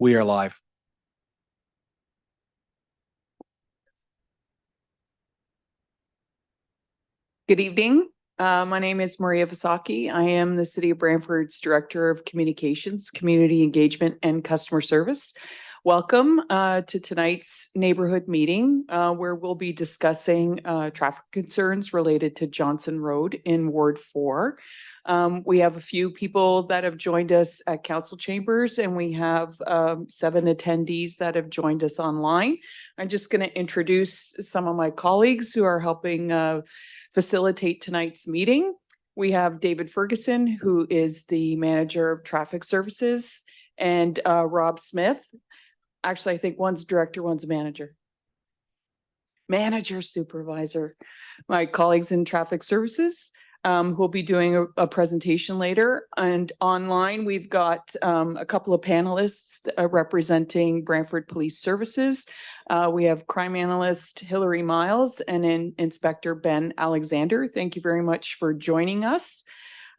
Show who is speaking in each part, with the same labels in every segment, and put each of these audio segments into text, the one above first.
Speaker 1: We are live.
Speaker 2: Good evening. My name is Maria Vasaki. I am the City of Brantford's Director of Communications, Community Engagement, and Customer Service. Welcome to tonight's neighborhood meeting where we'll be discussing traffic concerns related to Johnson Road in Ward 4. We have a few people that have joined us at council chambers, and we have 7 attendees that have joined us online. I'm just going to introduce some of my colleagues who are helping facilitate tonight's meeting. We have David Ferguson, who is the Manager of Traffic Services, and Rob Smith. Actually, I think one's director, one's a manager. Manager, supervisor. My colleagues in Traffic Services who will be doing a presentation later. And online, we've got a couple of panelists representing Brantford Police Services. We have crime analyst Hilary Miles and Inspector Ben Alexander. Thank you very much for joining us.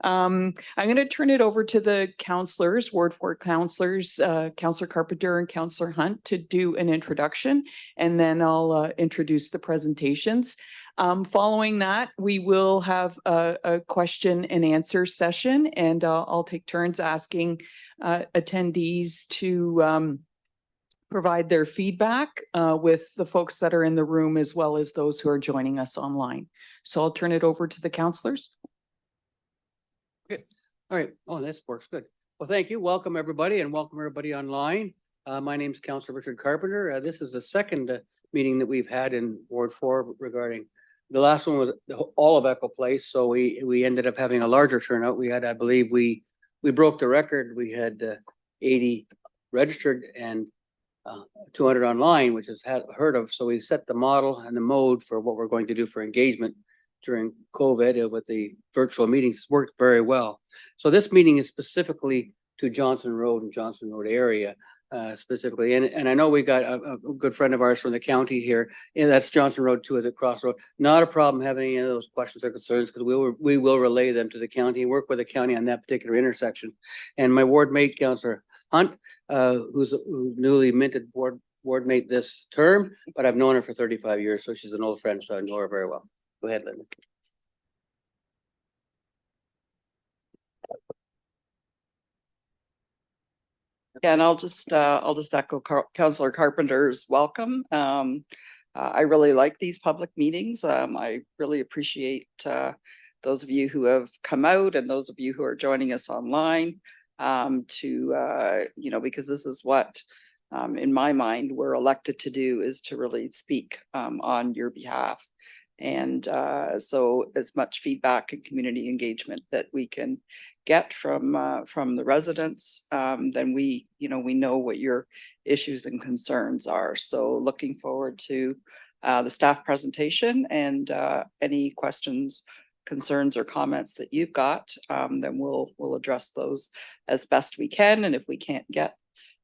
Speaker 2: I'm going to turn it over to the councillors, Ward 4 councillors, Councillor Carpenter and Councillor Hunt, to do an introduction, and then I'll introduce the presentations. Following that, we will have a question and answer session, and I'll take turns asking attendees to provide their feedback with the folks that are in the room as well as those who are joining us online. So I'll turn it over to the councillors.
Speaker 3: Okay. All right. Oh, this works good. Well, thank you. Welcome everybody, and welcome everybody online. My name is Councillor Richard Carpenter. This is the second meeting that we've had in Ward 4 regarding the last one was all of Echo Place. So we ended up having a larger turnout. We had, I believe, we broke the record. We had 80 registered and 200 online, which is heard of. So we set the model and the mode for what we're going to do for engagement during COVID with the virtual meetings. It's worked very well. So this meeting is specifically to Johnson Road and Johnson Road area specifically. And I know we got a good friend of ours from the county here, and that's Johnson Road 2 as a crossroad. Not a problem having any of those questions or concerns, because we will relay them to the county and work with the county on that particular intersection. And my ward mate, Councillor Hunt, who's newly minted ward mate this term, but I've known her for 35 years, so she's an old friend, so I know her very well. Go ahead, Linda.
Speaker 4: Yeah, and I'll just echo Councillor Carpenter's welcome. I really like these public meetings. I really appreciate those of you who have come out and those of you who are joining us online because this is what, in my mind, we're elected to do, is to really speak on your behalf. And so as much feedback and community engagement that we can get from the residents, then we know what your issues and concerns are. So looking forward to the staff presentation, and any questions, concerns, or comments that you've got, then we'll address those as best we can. And if we can't get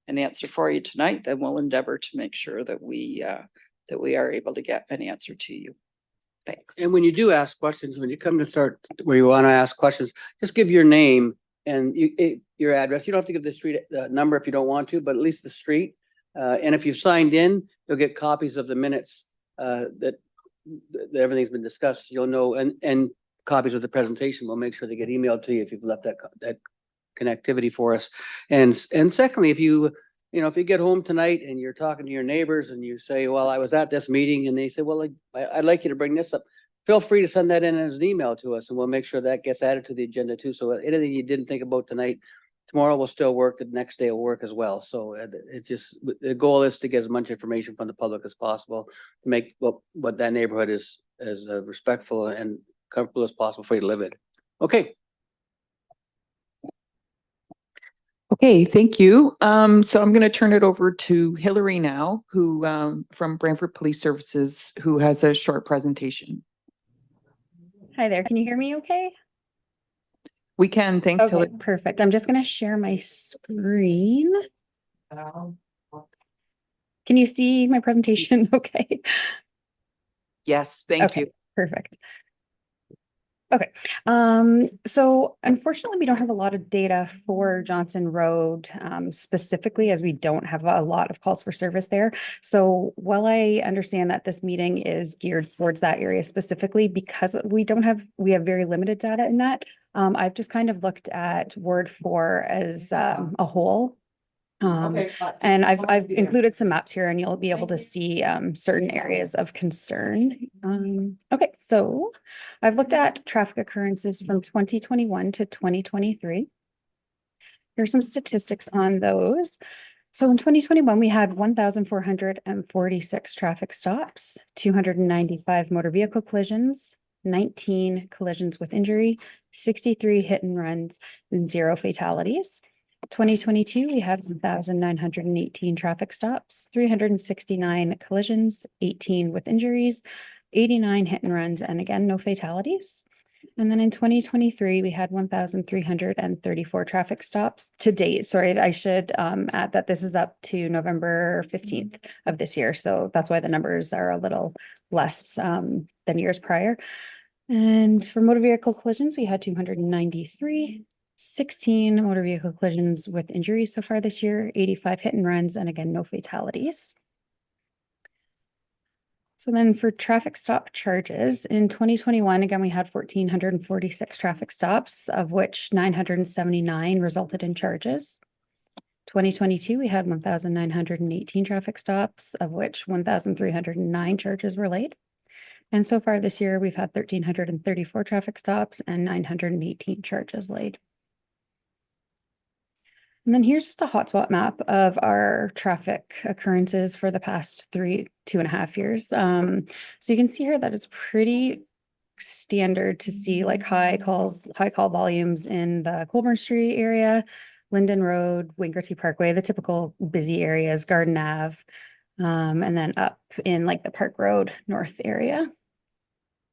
Speaker 4: an answer for you tonight, then we'll endeavor to make sure that we are able to get an answer to you. Thanks.
Speaker 3: And when you do ask questions, when you come to start where you want to ask questions, just give your name and your address. You don't have to give the street number if you don't want to, but at least the street. And if you've signed in, you'll get copies of the minutes that everything's been discussed. You'll know, and copies of the presentation. We'll make sure they get emailed to you if you've left that connectivity for us. And secondly, if you get home tonight and you're talking to your neighbors and you say, well, I was at this meeting, and they say, well, I'd like you to bring this up, feel free to send that in as an email to us, and we'll make sure that gets added to the agenda too. So anything you didn't think about tonight, tomorrow will still work, the next day will work as well. So it's just, the goal is to get as much information from the public as possible to make what that neighborhood is as respectful and comfortable as possible for you to live in. Okay.
Speaker 2: Okay, thank you. So I'm going to turn it over to Hilary now, who from Brantford Police Services, who has a short presentation.
Speaker 5: Hi there. Can you hear me okay?
Speaker 2: We can. Thanks,
Speaker 5: Okay,
Speaker 2: Hilary.
Speaker 5: perfect. I'm just going to share my screen. Can you see my presentation okay?
Speaker 2: Yes, thank you.
Speaker 5: Perfect. Okay, so unfortunately, we don't have a lot of data for Johnson Road, specifically as we don't have a lot of calls for service there. So while I understand that this meeting is geared towards that area specifically, because we have very limited data in that. I've just kind of looked at Ward 4 as, a whole. And I've included some maps here and you'll be able to see certain areas of concern. Okay, so I've looked at traffic occurrences from 2021 to 2023. Here's some statistics on those. So in 2021, we had 1,446 traffic stops, 295 motor vehicle collisions, 19 collisions with injury, 63 hit and runs, and 0 fatalities. 2022, we had 1,918 traffic stops, 369 collisions, 18 with injuries, 89 hit and runs, and again, no fatalities. And then in 2023, we had 1,334 traffic stops to date. Sorry, I should add that this is up to November 15th of this year. So that's why the numbers are a little less than years prior. And for motor vehicle collisions, we had 293. 16 motor vehicle collisions with injuries so far this year, 85 hit and runs, and again, no fatalities. So then for traffic stop charges in 2021, again, we had 1,446 traffic stops, of which 979 resulted in charges. 2022, we had 1,918 traffic stops, of which 1,309 charges were laid. And so far this year, we've had 1,334 traffic stops and 918 charges laid. And then here's just a hotspot map of our traffic occurrences for the past 2.5 years. So you can see here that it's pretty standard to see like high call volumes in the Colborne Street area, Linden Road, Wingerty Parkway, the typical busy areas, Garden Ave, and then up in like the Park Road North area.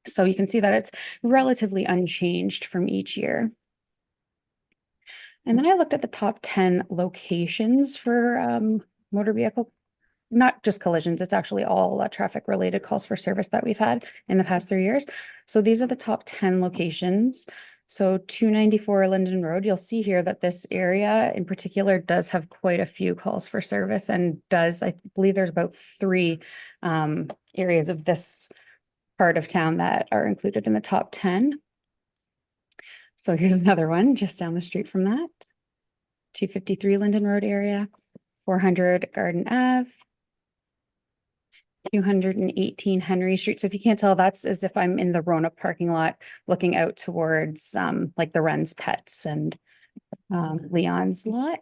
Speaker 5: So you can see that it's relatively unchanged from each year. And then I looked at the top 10 locations for motor vehicle, not just collisions, it's actually all traffic related calls for service that we've had in the past 3 years. So these are the top 10 locations. So 294 Linden Road, you'll see here that this area in particular does have quite a few calls for service and I believe there's about 3 areas of this part of town that are included in the top 10. So here's another one just down the street from that. 253 Linden Road area, 400 Garden Ave, 218 Henry Street. So if you can't tell, that's as if I'm in the Rona parking lot looking out towards like the Wren's Pets and Leon's lot.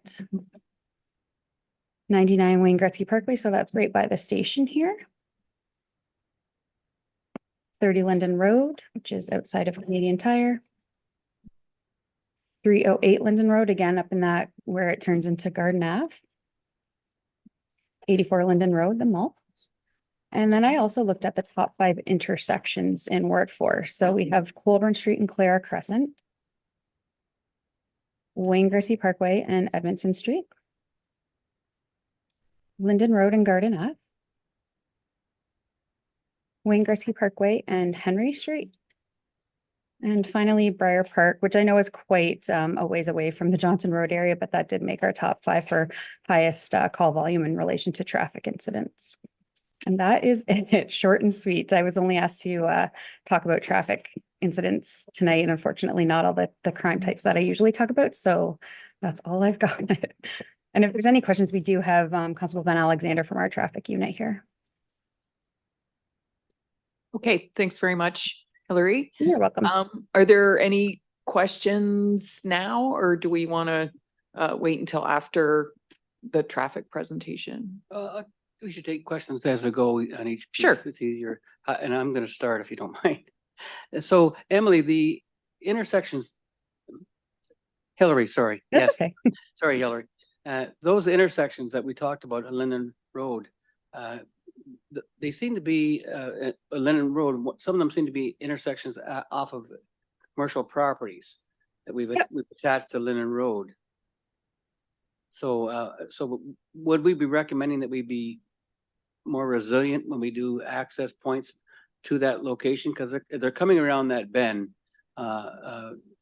Speaker 5: 99 Wayne Gretzky Parkway, so that's right by the station here. 30 Linden Road, which is outside of Canadian Tire. 308 Linden Road, again, up in that where it turns into Garden Ave. 84 Linden Road, the mall. And then I also looked at the top 5 intersections in Ward 4. So we have Colborne Street and Clara Crescent, Wayne Gretzky Parkway and Edmondson Street, Linden Road and Garden Ave, Wayne Gretzky Parkway and Henry Street. And finally, Briar Park, which I know is quite a ways away from the Johnson Road area, but that did make our top 5 for highest call volume in relation to traffic incidents. And that is it, short and sweet. I was only asked to talk about traffic incidents tonight, and unfortunately not all the crime types that I usually talk about. So that's all I've got. And if there's any questions, we do have Constable Ben Alexander from our traffic unit here.
Speaker 2: Okay, thanks very much, Hillary.
Speaker 5: You're welcome.
Speaker 2: Are there any questions now, or do we want to wait until after the traffic presentation?
Speaker 3: We should take questions as we go on each piece.
Speaker 2: Sure.
Speaker 3: It's easier. And I'm going to start if you don't mind. So Emily, the intersections, Hillary, sorry.
Speaker 5: That's okay.
Speaker 3: Sorry, Hillary. Those intersections that we talked about on Linden Road, they seem to be Linden Road. Some of them seem to be intersections off of commercial properties that we've attached to Linden Road. So, so would we be recommending that we be more resilient when we do access points to that location? Because they're coming around that bend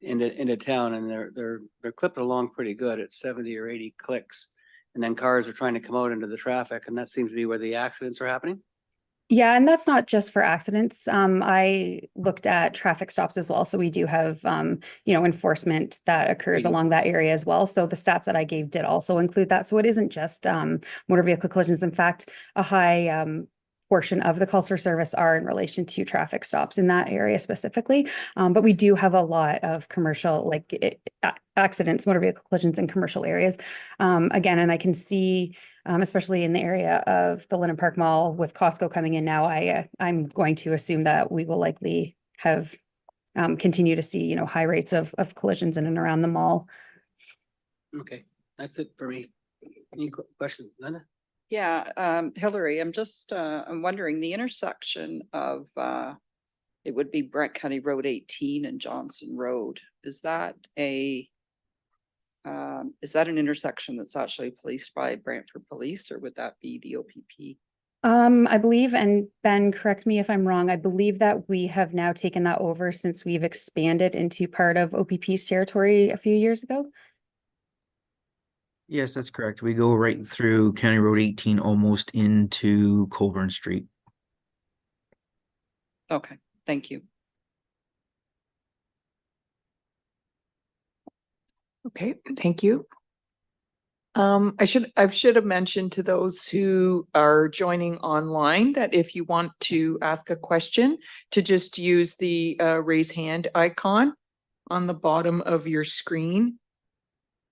Speaker 3: into town, and they're clipping along pretty good at 70 or 80 clicks. And then cars are trying to come out into the traffic, and that seems to be where the accidents are happening.
Speaker 5: Yeah, and that's not just for accidents. I looked at traffic stops as well. So we do have, enforcement that occurs
Speaker 3: Speeding.
Speaker 5: along that area as well. So the stats that I gave did also include that. So it isn't just motor vehicle collisions. In fact, a high portion of the calls for service are in relation to traffic stops in that area specifically. But we do have a lot of commercial, accidents, motor vehicle collisions in commercial areas. Again, and I can see, especially in the area of the Linden Park Mall with Costco coming in now, I'm going to assume that we will likely have continue to see, high rates of collisions in and around the mall.
Speaker 3: Okay, that's it for me. Any questions, Linda?
Speaker 4: Yeah, Hillary, I'm wondering the intersection of, it would be Brent County Road 18 and Johnson Road. Is that an intersection that's actually policed by Brantford Police, or would that be the OPP?
Speaker 5: I believe, and Ben, correct me if I'm wrong, I believe that we have now taken that over since we've expanded into part of OPP's territory a few years ago.
Speaker 1: Yes, that's correct. We go right through County Road 18 almost into Colburn Street.
Speaker 4: Okay, thank you.
Speaker 2: Okay, thank you. I should have mentioned to those who are joining online that if you want to ask a question, to just use the raise hand icon on the bottom of your screen.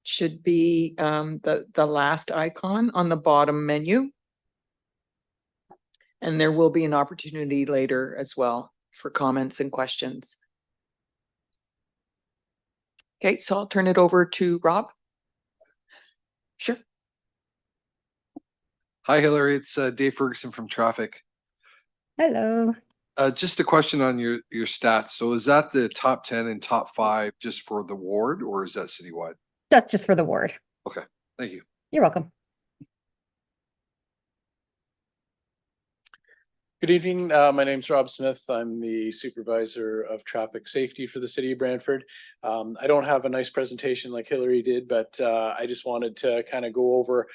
Speaker 2: Should be the last icon on the bottom menu. And there will be an opportunity later as well for comments and questions. Okay, so I'll turn it over to Rob. Sure.
Speaker 6: Hi, Hillary. It's Dave Ferguson from Traffic.
Speaker 5: Hello.
Speaker 6: Just a question on your stats. So is that the top 10 and top 5 just for the ward, or is that citywide?
Speaker 5: That's just for the ward.
Speaker 6: Okay, thank you.
Speaker 5: You're welcome.
Speaker 7: Good evening. My name's Rob Smith. I'm the supervisor of traffic safety for the city of Brantford. I don't have a nice presentation like Hillary did, but I just wanted to kind of go over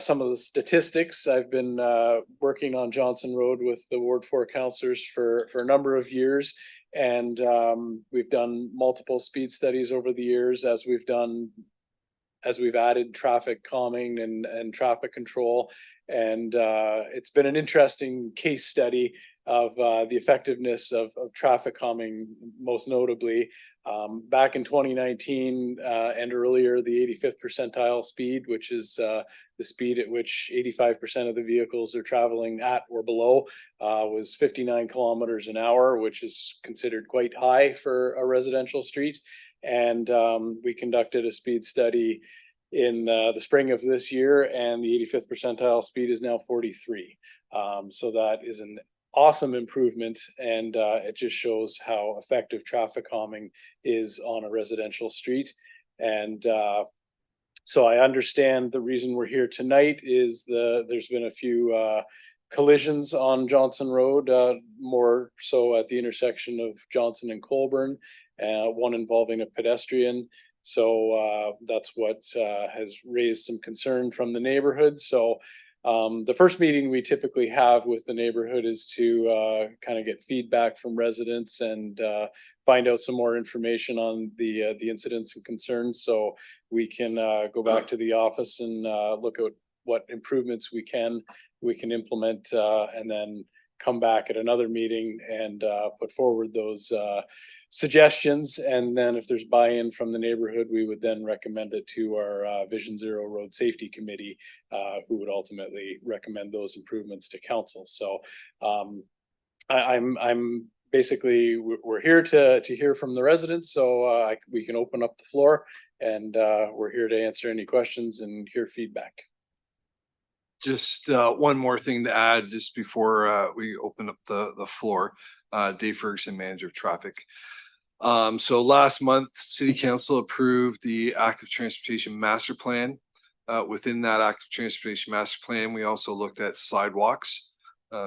Speaker 7: some of the statistics. I've been working on Johnson Road with the Ward 4 councillors for a number of years, and we've done multiple speed studies over the years as we've added traffic calming and traffic control. And it's been an interesting case study of the effectiveness of traffic calming, most notably. Back in 2019 and earlier, the 85th percentile speed, which is the speed at which 85% of the vehicles are traveling at or below, was 59 kilometers an hour, which is considered quite high for a residential street. And we conducted a speed study in the spring of this year, and the 85th percentile speed is now 43. So that is an awesome improvement, and it just shows how effective traffic calming is on a residential street. And so I understand the reason we're here tonight is there's been a few collisions on Johnson Road, more so at the intersection of Johnson and Colburn, one involving a pedestrian. So that's what has raised some concern from the neighborhood. So the first meeting we typically have with the neighborhood is to kind of get feedback from residents and find out some more information on the incidents and concerns, so we can go back to the office and look at what improvements we can implement, and then come back at another meeting and put forward those suggestions. And then if there's buy-in from the neighborhood, we would then recommend it to our Vision Zero Road Safety Committee, who would ultimately recommend those improvements to council. So I'm basically, we're here to hear from the residents, so we can open up the floor, and we're here to answer any questions and hear feedback.
Speaker 6: Just one more thing to add just before we open up the floor. Dave Ferguson, manager of traffic. So last month, City Council approved the Active Transportation Master Plan. Within that Active Transportation Master Plan, we also looked at sidewalks.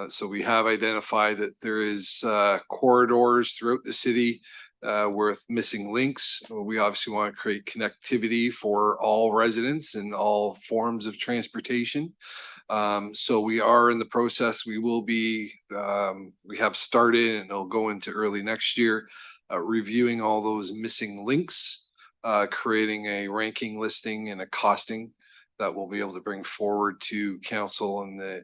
Speaker 6: So we have identified that there is corridors throughout the city with missing links. We obviously want to create connectivity for all residents and all forms of transportation. So we are in the process. We will be, we have started and it'll go into early next year, reviewing all those missing links, creating a ranking listing and a costing that we'll be able to bring forward to council in the,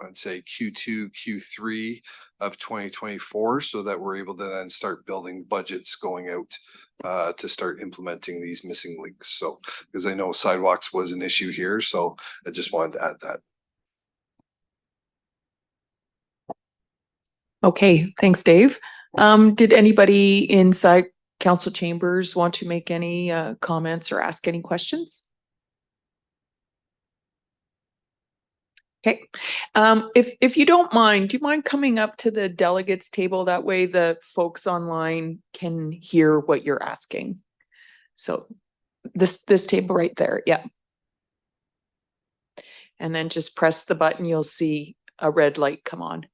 Speaker 6: I'd say Q2, Q3 of 2024, so that we're able to then start building budgets going out to start implementing these missing links. So, because I know sidewalks was an issue here, so I just wanted to add that.
Speaker 2: Okay, thanks, Dave. Did anybody inside council chambers want to make any comments or ask any questions? Okay, if you don't mind, do you mind coming up to the delegates table? That way the folks online can hear what you're asking. So this table right there, yeah. And then just press the button, you'll see a red light come on.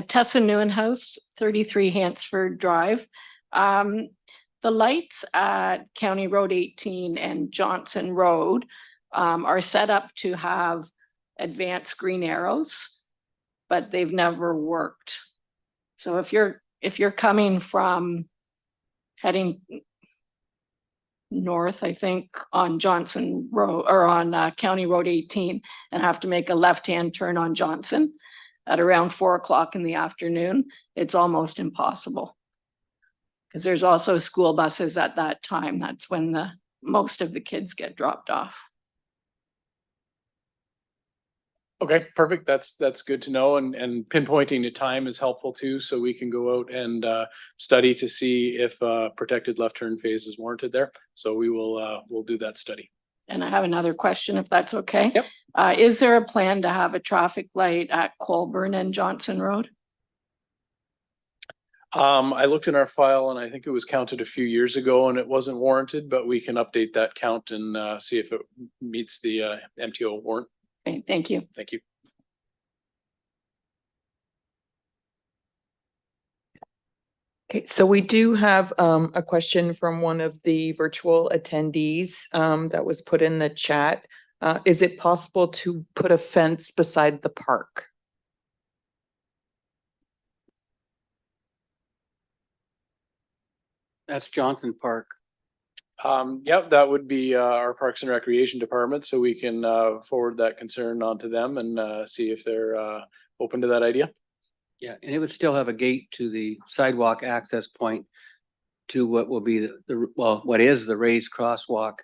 Speaker 8: Tessa Newenhouse, 33 Hansford Drive. The lights at County Road 18 and Johnson Road are set up to have advanced green arrows, but they've never worked. So if you're coming from heading north, I think on Johnson Road or on County Road 18 and have to make a left-hand turn on Johnson at around 4 o'clock in the afternoon, it's almost impossible. Because there's also school buses at that time. That's when most of the kids get dropped off.
Speaker 7: Okay, perfect. That's good to know. And pinpointing the time is helpful too, so we can go out and study to see if protected left turn phase is warranted there. So we will we'll do that study.
Speaker 8: And I have another question, if that's okay.
Speaker 7: Yep.
Speaker 8: Is there a plan to have a traffic light at Colburn and Johnson Road?
Speaker 7: I looked in our file and I think it was counted a few years ago and it wasn't warranted, but we can update that count and see if it meets the MTO warrant.
Speaker 8: Okay, thank you.
Speaker 7: Thank you.
Speaker 2: Okay, so we do have a question from one of the virtual attendees that was put in the chat. Is it possible to put a fence beside the park?
Speaker 3: That's Johnson Park.
Speaker 7: Yep, that would be our Parks and Recreation Department, so we can forward that concern onto them and see if they're open to that idea.
Speaker 3: Yeah, and it would still have a gate to the sidewalk access point to what will be what is the raised crosswalk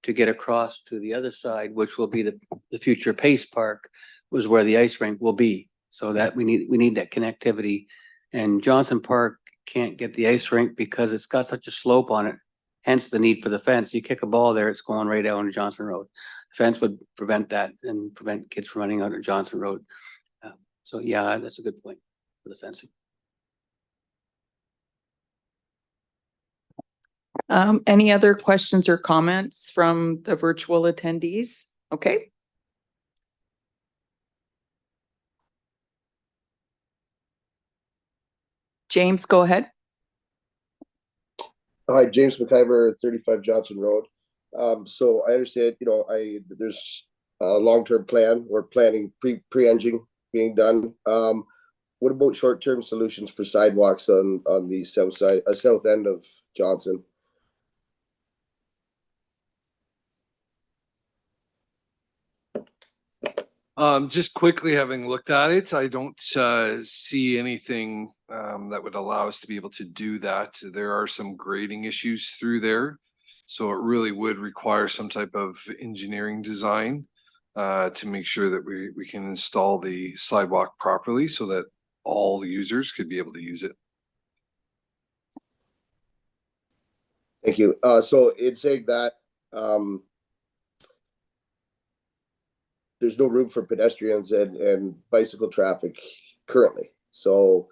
Speaker 3: to get across to the other side, which will be the future Pace Park, was where the ice rink will be. So that we need that connectivity. And Johnson Park can't get the ice rink because it's got such a slope on it. Hence the need for the fence. You kick a ball there, it's going right out on Johnson Road. The fence would prevent that and prevent kids from running out of Johnson Road. So yeah, that's a good point for the fencing.
Speaker 2: Any other questions or comments from the virtual attendees? Okay. James, go ahead.
Speaker 9: Hi, James McIver, 35 Johnson Road. So I understand, there's a long-term plan. We're planning pre-engine being done. What about short-term solutions for sidewalks on the south side, south end of Johnson?
Speaker 6: Just quickly having looked at it, I don't see anything that would allow us to be able to do that. There are some grading issues through there. So it really would require some type of engineering design to make sure that we can install the sidewalk properly so that all the users could be able to use it.
Speaker 9: Thank you. So in saying that, there's no room for pedestrians and bicycle traffic currently. So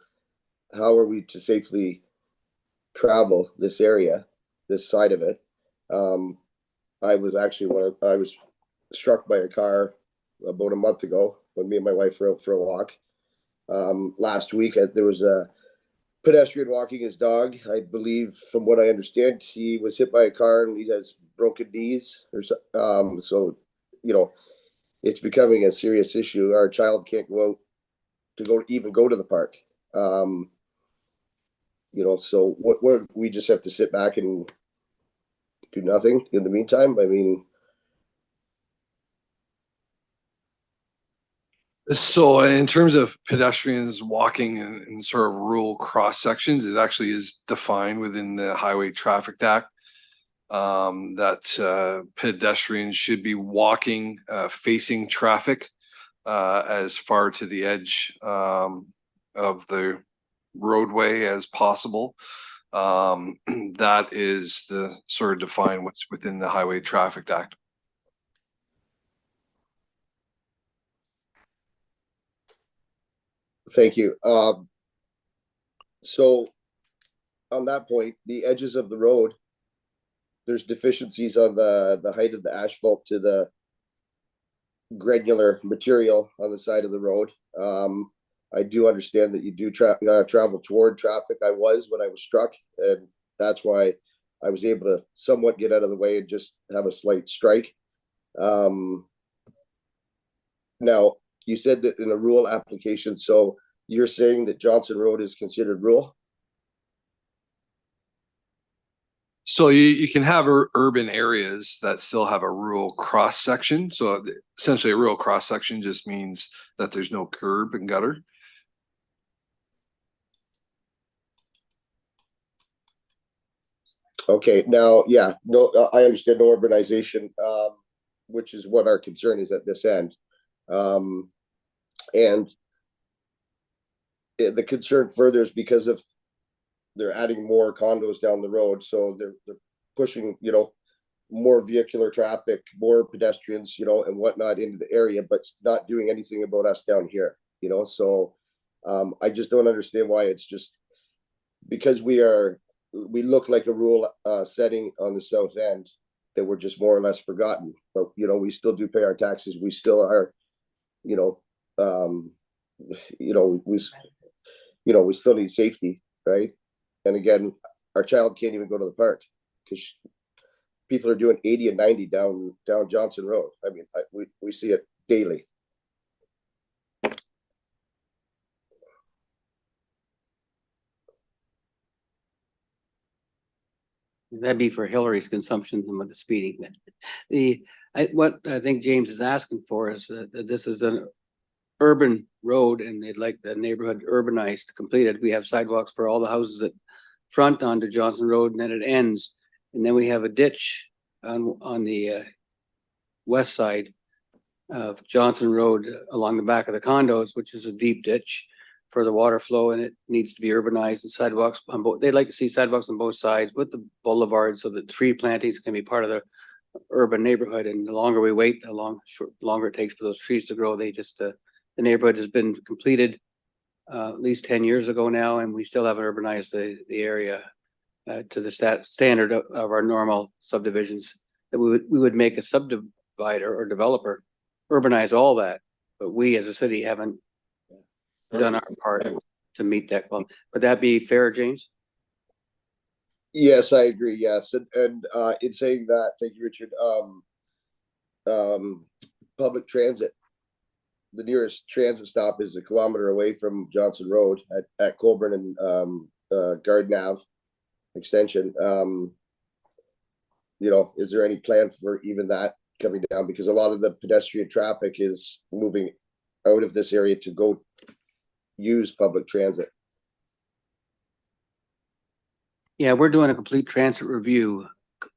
Speaker 9: how are we to safely travel this area, this side of it? I was struck by a car about a month ago when me and my wife were out for a walk, Last week, there was a pedestrian walking his dog. I believe, from what I understand, he was hit by a car and he has broken knees. So, you know, it's becoming a serious issue. Our child can't go out to even go to the park. You know, so what we just have to sit back and do nothing in the meantime. I mean,
Speaker 6: So in terms of pedestrians walking in sort of rural cross sections, it actually is defined within the Highway Traffic Act that pedestrians should be walking facing traffic as far to the edge of the roadway as possible. That is the sort of define what's within the Highway Traffic Act.
Speaker 9: thank you. So on that point, the edges of the road, there's deficiencies on the height of the asphalt to the granular material on the side of the road. I do understand that you do travel toward traffic. I was when I was struck, and that's why I was able to somewhat get out of the way and just have a slight strike. Now, you said that in a rural application, so you're saying that Johnson Road is considered rural?
Speaker 6: So you can have urban areas that still have a rural cross section. So essentially a rural cross section just means that there's no curb and gutter.
Speaker 9: Okay, now, yeah, no, I understand no urbanization, which is what our concern is at this end. And the concern further is because of they're adding more condos down the road, so they're pushing, you know, more vehicular traffic, more pedestrians, you know, and whatnot into the area, but not doing anything about us down here, you know. So I just don't understand why it's just because we look like a rural setting on the south end that we're just more or less forgotten. But you know, we still do pay our taxes. We still are, you know, we still need safety, right? And again, our child can't even go to the park because people are doing 80 and 90 down Johnson Road. I mean, we see it daily.
Speaker 3: That'd be for Hillary's consumption with the speeding. What I think James is asking for is that this is an urban road and they'd like the neighborhood urbanized, completed. We have sidewalks for all the houses that front onto Johnson Road and then it ends. And then we have a ditch on the west side of Johnson Road along the back of the condos, which is a deep ditch for the water flow, and it needs to be urbanized and sidewalks on both. They'd like to see sidewalks on both sides with the boulevards so that tree plantings can be part of the urban neighborhood. And the longer we wait, the longer it takes for those trees to grow. The neighborhood has been completed at least 10 years ago now, and we still haven't urbanized the area to the standard of our normal subdivisions. That we would make a subdivider or developer urbanize all that, but we as a city haven't done our part to meet that goal. Would that be fair, James?
Speaker 9: Yes, I agree. Yes, and in saying that, thank you, Richard. Public transit. The nearest transit stop is 1 kilometer away from Johnson Road at Colburn and Garden Ave extension. You know, is there any plan for even that coming down? Because a lot of the pedestrian traffic is moving out of this area to go use public transit.
Speaker 3: Yeah, we're doing a complete transit review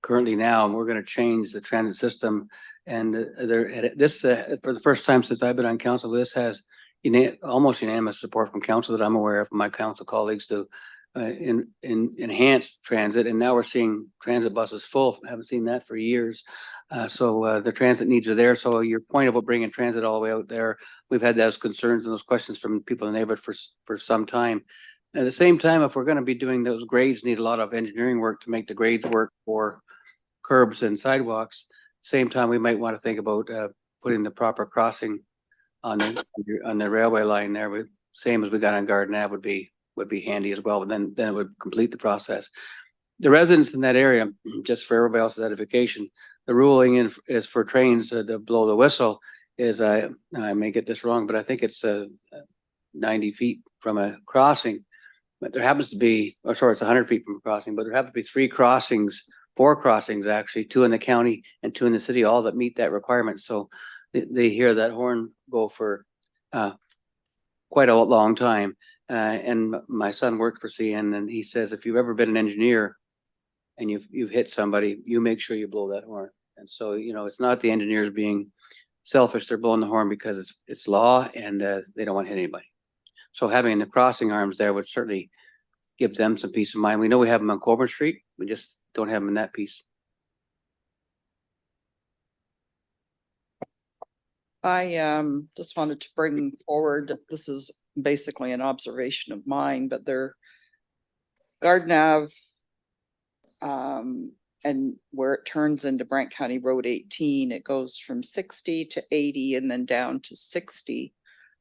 Speaker 3: currently now, and we're going to change the transit system. And this for the first time since I've been on council, this has almost unanimous support from council that I'm aware of, my council colleagues, to enhance transit. And now we're seeing transit buses full. Haven't seen that for years. So the transit needs are there. So your point about bringing transit all the way out there, we've had those concerns and those questions from people in the neighborhood for some time. At the same time, if we're going to be doing those grades, need a lot of engineering work to make the grades work for curbs and sidewalks. Same time, we might want to think about putting the proper crossing on the railway line there. same as we got on Garden Ave would be handy as well, but then it would complete the process. The residents in that area, just for everybody else's edification, the ruling is for trains to blow the whistle is, I may get this wrong, but I think it's 90 feet from a crossing. But there happens to be, or sorry, it's 100 feet from a crossing, but there happen to be 4 crossings actually, 2 in the county and 2 in the city, all that meet that requirement. So they hear that horn go for quite a long time. And my son worked for CN, and he says, if you've ever been an engineer and you've hit somebody, you make sure you blow that horn. And so, you know, it's not the engineers being selfish. They're blowing the horn because it's law, and they don't want to hit anybody. So having the crossing arms there would certainly give them some peace of mind. We know we have them on Colburn Street. We just don't have them in that piece.
Speaker 4: I just wanted to bring forward, this is basically an observation of mine, but they're Garden Ave, and where it turns into Brant County Road 18, it goes from 60 to 80 and then down to 60.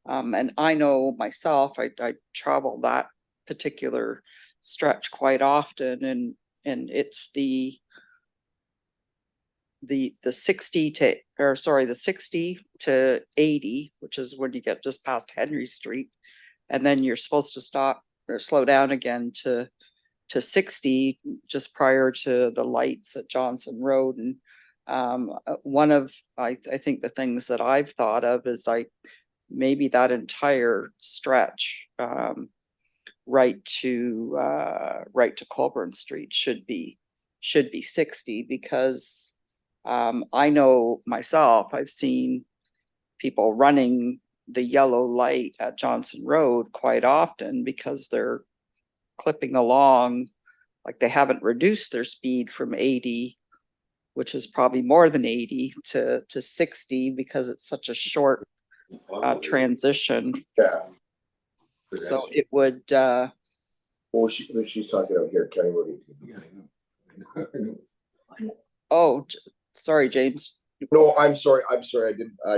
Speaker 4: And I know myself, I travel that particular stretch quite often, and it's the 60 to, or sorry, the 60 to 80, which is when you get just past Henry Street. And then you're supposed to stop or slow down again to 60 just prior to the lights at Johnson Road. And one of, I think the things that I've thought of is maybe that entire stretch right to Colburn Street should be 60, because I know myself, I've seen people running the yellow light at Johnson Road quite often because they're clipping along, like they haven't reduced their speed from 80, which is probably more than 80, to 60, because it's such a short transition.
Speaker 9: Yeah.
Speaker 4: So it would
Speaker 9: Well, she's talking out here, County Road 18.
Speaker 4: oh, sorry, James.
Speaker 9: No, I'm sorry. I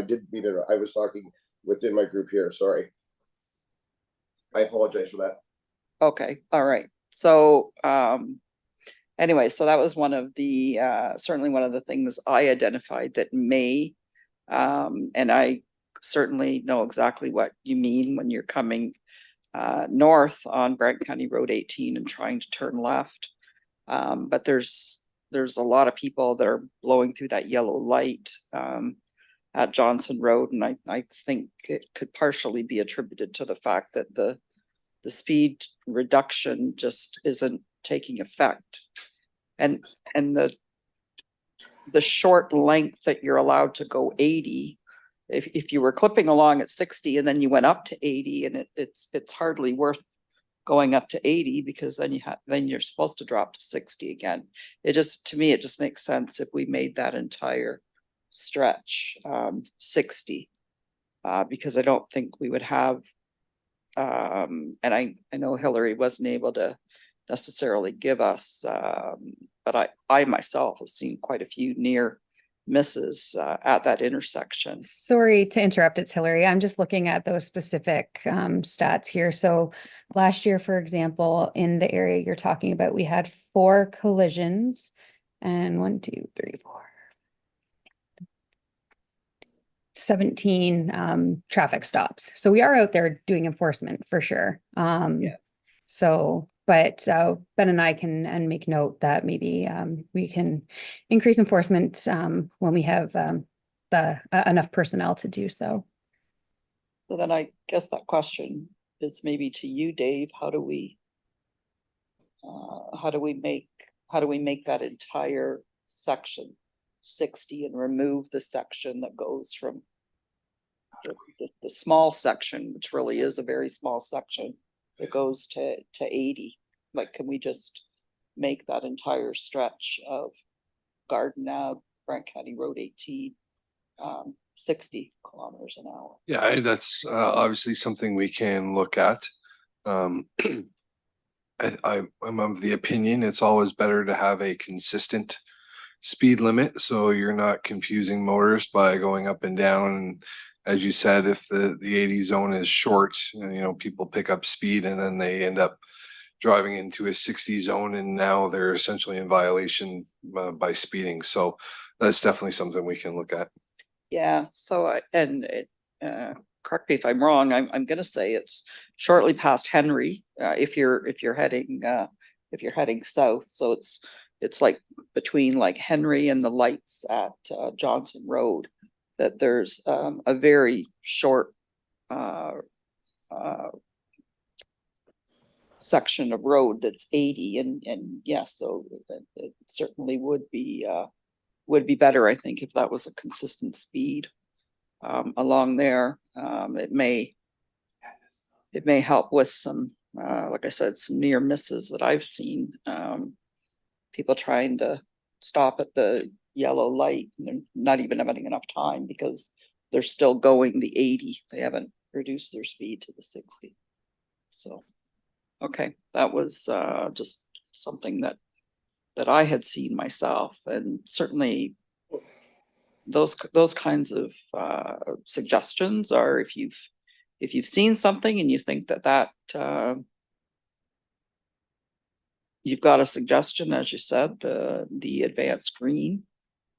Speaker 9: didn't mean it. I was talking within my group here. Sorry. I apologize for that.
Speaker 4: Okay, all right. So anyway, so that was one of the certainly one of the things I identified that may, and I certainly know exactly what you mean when you're coming north on Brant County Road 18 and trying to turn left. But there's a lot of people that are blowing through that yellow light at Johnson Road, and I think it could partially be attributed to the fact that the speed reduction just isn't taking effect, and the short length that you're allowed to go 80. If you were clipping along at 60 and then you went up to 80, and it's hardly worth going up to 80, because then you're supposed to drop to 60 again. To me, it just makes sense if we made that entire stretch 60, because I don't think we would have, and I know Hillary wasn't able to necessarily give us, but I myself have seen quite a few near misses at that intersection.
Speaker 5: Sorry to interrupt, it's Hillary. I'm just looking at those specific stats here. So last year, for example, in the area you're talking about, we had 4 collisions and 17 traffic stops. So we are out there doing enforcement for sure. So, but Ben and I can make note that maybe we can increase enforcement when we have enough personnel to do so.
Speaker 4: So then I guess that question is maybe to you, Dave. How do we make that entire section 60 and remove the section that goes from the small section, which really is a very small section, that goes to 80? Like, can we just make that entire stretch of Garden Ave, Brant County Road 18, 60 kilometers an hour?
Speaker 6: Yeah, that's obviously something we can look at. I'm of the opinion it's always better to have a consistent speed limit, so you're not confusing motorists by going up and down as you said, if the 80 zone is short, people pick up speed and then they end up driving into a 60 zone and now they're essentially in violation by speeding. So that's definitely something we can look at.
Speaker 4: Yeah, so correct me if I'm wrong, I'm gonna say it's shortly past Henry, if you're heading south, so it's like between like Henry and the lights at Johnson Road, that there's a very short section of road that's 80, and yes, so it certainly would be better, I think, if that was a consistent speed along there. It may help with some, like I said, some near misses that I've seen. People trying to stop at the yellow light and they're not even having enough time because they're still going the 80. They haven't reduced their speed to the 60. So, okay, that was just something that I had seen myself, and certainly those kinds of suggestions are, if you've seen something and you think that you've got a suggestion, as you said, the advanced green,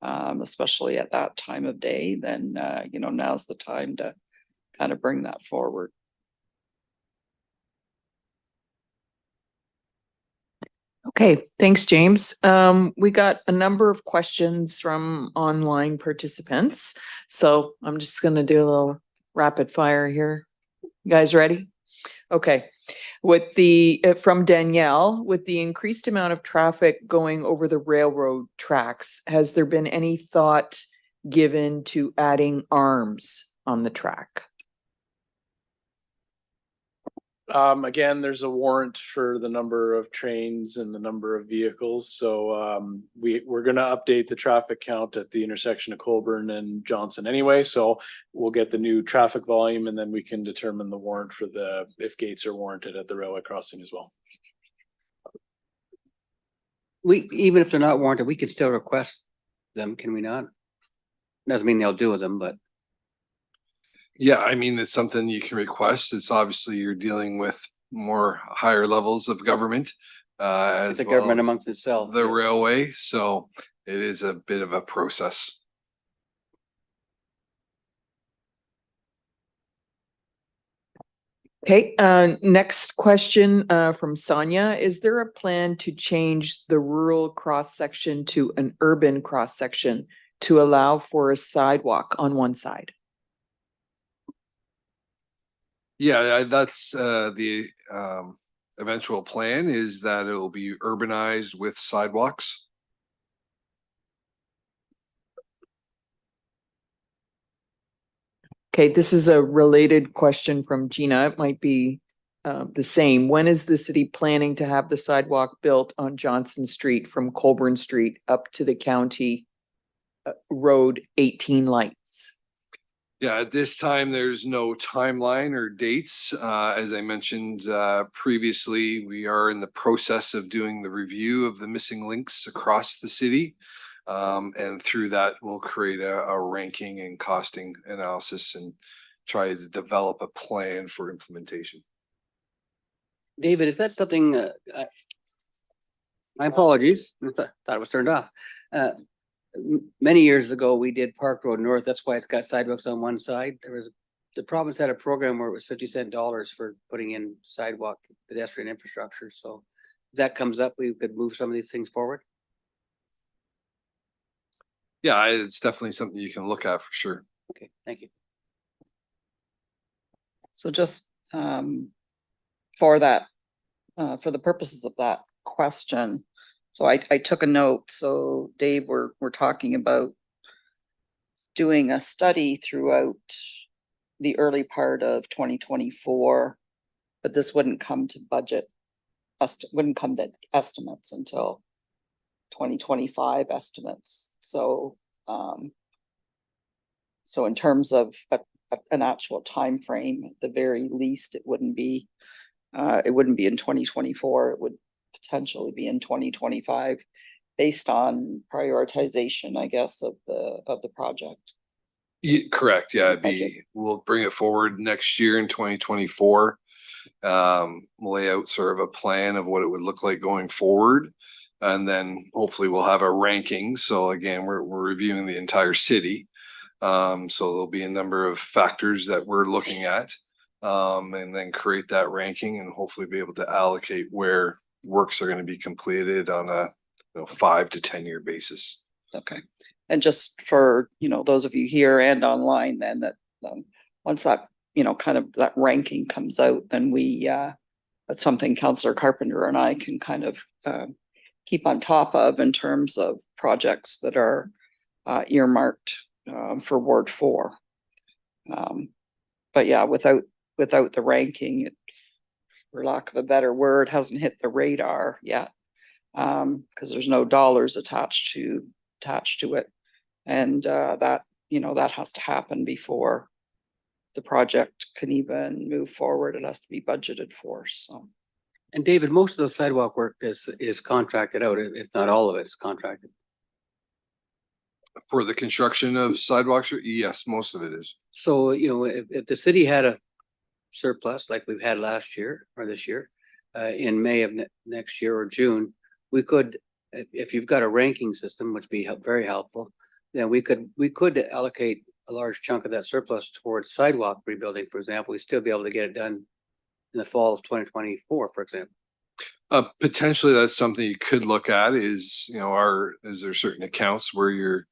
Speaker 4: especially at that time of day, then now's the time to kind of bring that forward.
Speaker 2: Okay, thanks, James. We got a number of questions from online participants, so I'm just gonna do a little rapid fire here. You guys ready? Okay. From Danielle, with the increased amount of traffic going over the railroad tracks, has there been any thought given to adding arms on the track?
Speaker 7: Again, there's a warrant for the number of trains and the number of vehicles, so we're gonna update the traffic count at the intersection of Colburn and Johnson anyway, so we'll get the new traffic volume and then we can determine the warrant for if gates are warranted at the railway crossing as well.
Speaker 3: Even if they're not warranted, we can still request them, can we not? Doesn't mean they'll do them, but.
Speaker 6: Yeah, I mean, it's something you can request. It's obviously you're dealing with more higher levels of government. As
Speaker 3: It's a
Speaker 6: well
Speaker 3: government
Speaker 6: as
Speaker 3: amongst itself.
Speaker 6: the
Speaker 3: yes.
Speaker 6: railway, so it is a bit of a process.
Speaker 2: Okay, next question from Sonia. Is there a plan to change the rural cross-section to an urban cross-section to allow for a sidewalk on one side?
Speaker 6: Yeah, that's the eventual plan, is that it will be urbanized with sidewalks.
Speaker 2: Okay, this is a related question from Gina. It might be the same. When is the city planning to have the sidewalk built on Johnson Street from Colburn Street up to the county road 18 lights?
Speaker 6: Yeah, at this time, there's no timeline or dates. As I mentioned previously, we are in the process of doing the review of the missing links across the city. And through that, we'll create a ranking and costing analysis and try to develop a plan for implementation.
Speaker 3: David, is that something, my apologies, thought it was turned off. Many years ago, we did Park Road North. That's why it's got sidewalks on one side. The province had a program where it was 50-cent dollars for putting in sidewalk pedestrian infrastructure. So if that comes up, we could move some of these things forward.
Speaker 6: Yeah, it's definitely something you can look at for sure.
Speaker 3: Okay, thank you.
Speaker 4: So just for that, for the purposes of that question, so I took a note. So Dave, we're talking about doing a study throughout the early part of 2024, but this wouldn't come to wouldn't come to estimates until 2025 estimates. So so in terms of an actual time frame, at the very least, it wouldn't be in 2024. It would potentially be in 2025 based on prioritization, I guess, of the project.
Speaker 6: Correct, yeah, it'd
Speaker 4: Okay.
Speaker 6: be, we'll bring it forward next year in 2024. Lay out sort of a plan of what it would look like going forward. And then hopefully we'll have a ranking. So again, we're reviewing the entire city. So there'll be a number of factors that we're looking at. And then create that ranking and hopefully be able to allocate where works are going to be completed on a 5 to 10 year basis.
Speaker 4: Okay. And just for, those of you here and online, then that, once that, kind of that ranking comes out, then that's something Councillor Carpenter and I can kind of, keep on top of in terms of projects that are, earmarked, for Ward 4. But yeah, without the ranking, it, for lack of a better word, hasn't hit the radar yet. Because there's no dollars attached to it. And that has to happen before the project can even move forward. It has to be budgeted for, so.
Speaker 3: And David, most of the sidewalk work is contracted out, if not all of it is contracted.
Speaker 6: For the construction of sidewalks, yes, most of it is.
Speaker 3: So, if the city had a surplus like we've had last year or this year, in May of next year or June, we could, if you've got a ranking system, which would be very helpful, then we could allocate a large chunk of that surplus towards sidewalk rebuilding, for example. We'd still be able to get it done in the fall of 2024, for example.
Speaker 6: Potentially that's something you could look at is, is there certain accounts where you're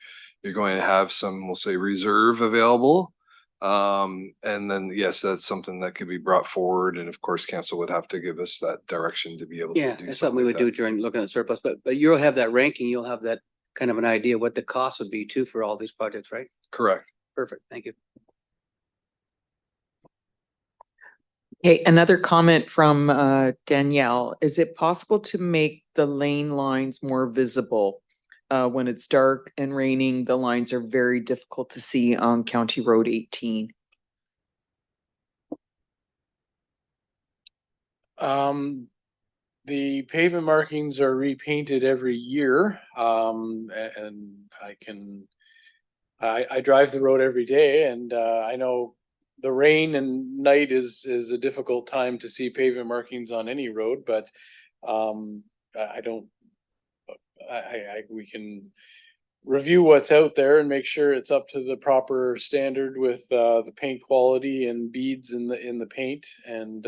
Speaker 6: going to have some, we'll say, reserve available. And then, yes, that's something that could be brought forward. And of course, council would have to give us that direction to be able to do.
Speaker 3: Yeah, that's something we would do during looking at surplus, but you'll have that ranking, you'll have that kind of an idea what the cost would be too for all these projects, right?
Speaker 6: Correct.
Speaker 3: Perfect, thank you.
Speaker 2: Okay, another comment from Danielle. Is it possible to make the lane lines more visible? When it's dark and raining, the lines are very difficult to see on County Road 18.
Speaker 7: The pavement markings are repainted every year. And I drive the road every day, and I know the rain and night is a difficult time to see pavement markings on any road, but we can review what's out there and make sure it's up to the proper standard with the paint quality and beads in the paint, and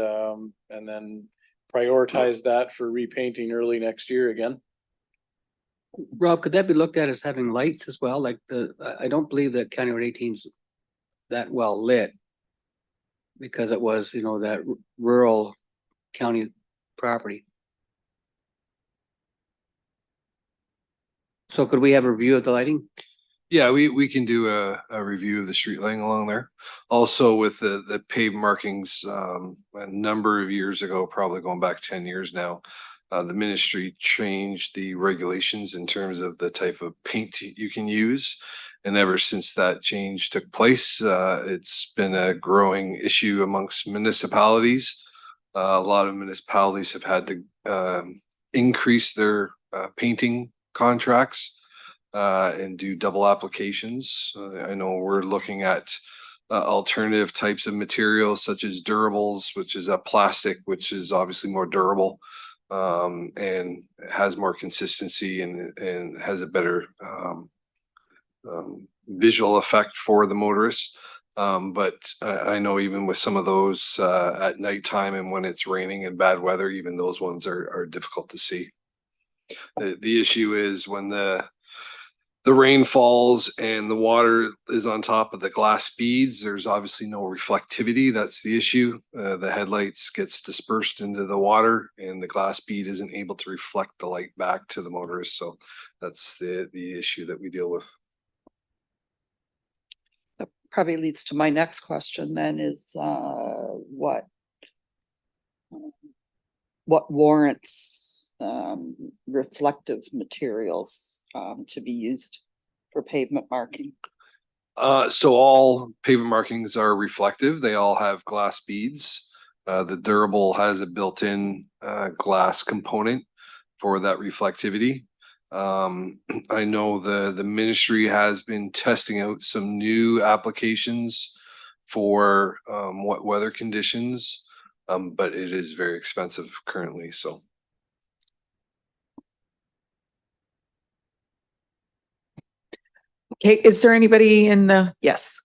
Speaker 7: then prioritize that for repainting early next year again.
Speaker 3: Rob, could that be looked at as having lights as well? Like I don't believe that County Road 18's that well lit, because it was, that rural county property. So could we have a review of the lighting?
Speaker 6: Yeah, we can do a review of the street lighting along there. Also with the paved markings, a number of years ago, probably going back 10 years now, the ministry changed the regulations in terms of the type of paint you can use. And ever since that change took place, it's been a growing issue amongst municipalities. A lot of municipalities have had to increase their painting contracts and do double applications. I know we're looking at alternative types of materials such as durables, which is a plastic, which is obviously more durable and has more consistency and has a better visual effect for the motorists. But I know even with some of those at nighttime and when it's raining and bad weather, even those ones are difficult to see. The issue is when the rain falls and the water is on top of the glass beads, there's obviously no reflectivity. That's the issue. The headlights gets dispersed into the water and the glass bead isn't able to reflect the light back to the motorist. So that's the issue that we deal with.
Speaker 4: That probably leads to my next question then is what warrants reflective materials to be used for pavement marking?
Speaker 6: So all pavement markings are reflective. They all have glass beads. The durable has a built-in glass component for that reflectivity. I know the ministry has been testing out some new applications for what weather conditions, but it is very expensive currently, so.
Speaker 2: Okay, is there anybody in the, yes,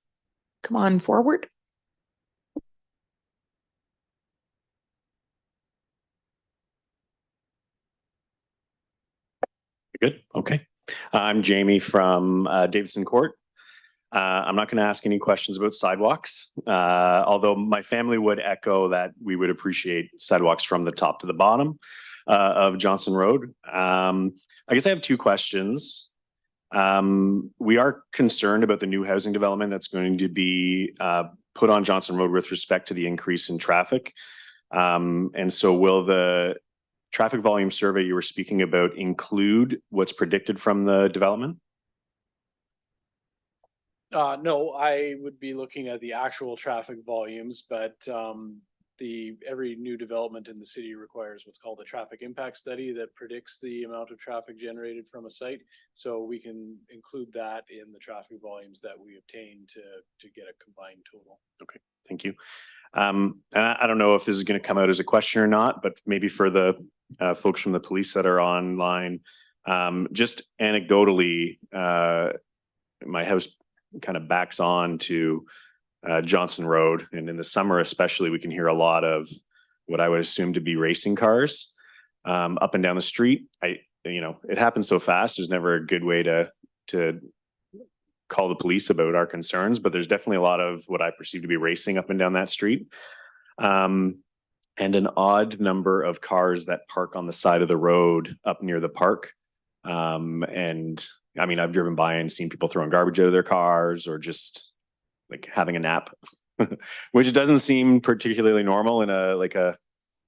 Speaker 2: come on forward.
Speaker 10: Good, okay. I'm Jamie from Davidson Court. I'm not going to ask any questions about sidewalks, although my family would echo that we would appreciate sidewalks from the top to the bottom of Johnson Road. I guess I have two questions. We are concerned about the new housing development that's going to be put on Johnson Road with respect to the increase in traffic. And so will the traffic volume survey you were speaking about include what's predicted from the development?
Speaker 7: No, I would be looking at the actual traffic volumes, but every new development in the city requires what's called a traffic impact study that predicts the amount of traffic generated from a site. So we can include that in the traffic volumes that we obtain to get a combined total.
Speaker 10: Okay, thank you. And I don't know if this is going to come out as a question or not, but maybe for the folks from the police that are online, just anecdotally, my house kind of backs on to Johnson Road, and in the summer especially, we can hear a lot of what I would assume to be racing cars up and down the street. It happens so fast. There's never a good way to call the police about our concerns, but there's definitely a lot of what I perceive to be racing up and down that street. And an odd number of cars that park on the side of the road up near the park. And I mean, I've driven by and seen people throwing garbage out of their cars or just like having a nap, which doesn't seem particularly normal in a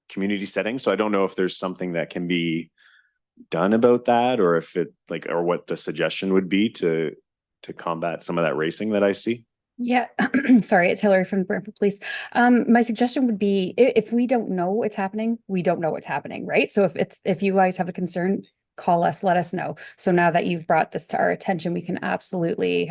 Speaker 10: community setting. So I don't know if there's something that can be done about that, or if or what the suggestion would be to combat some of that racing that I see.
Speaker 5: Yeah, sorry, it's Hillary from Brantford Police. My suggestion would be if we don't know what's happening, we don't know what's happening, right? So if you guys have a concern, call us, let us know. So now that you've brought this to our attention, we can absolutely